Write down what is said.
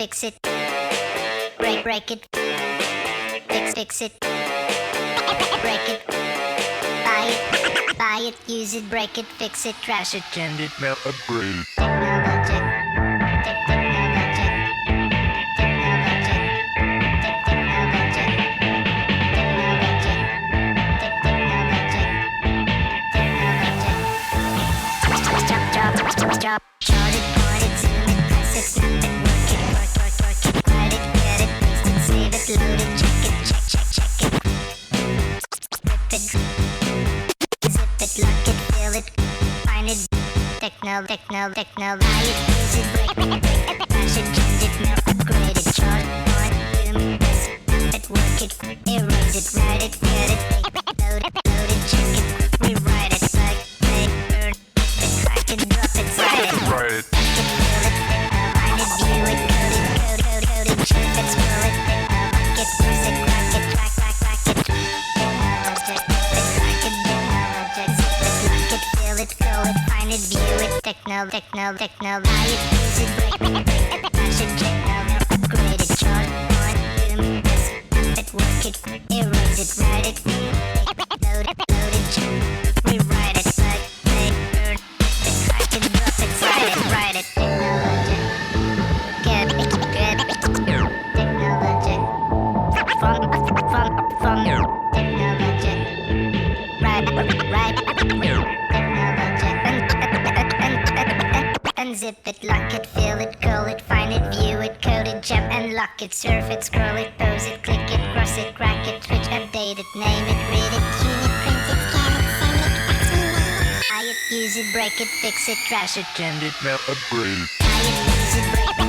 fix it, break it, fix it, break it, buy it, use it, break it, fix it, trash it, change it, melt, upgrade it. Chart it, point it, zoom it, press it, snap it, work it, write it, get it, paste it, save it, load it, check it, check it. Rip it, zip it, lock it, fill it, find it, techno, buy it, use it, break it, crash it, change it, melt, upgrade it, chart, point, zoom, press it, work it, erase it, write it, get it, load it, check it, rewrite it, like, make, burn, crack it, drop it, write it, find it, view it, code it, check it, scroll it, lock it, use it, crack it, track it, object, crack it, zip it, lock it, fill it, go it, find it, view it, techno, buy it, use it, break it, crash it, check upgrade it, chart, point, zoom, press it, work it, erase it, write it, load it, check, rewrite it, like, make, burn, crack it, drop it, write it, technologic, get it, technologic, from technologic, right, technologic, unzip it, lock it, fill it, curl it, find it, view it, code it, jump and lock it, surf it, scroll it, pose it, click it, cross it, crack it, switch, update it, name it, read it, tune it, print it, scan it, send it, fax me, buy it, use it, break it, fix it, trash it, change it, melt, upgrade it, buy it, use it, break it,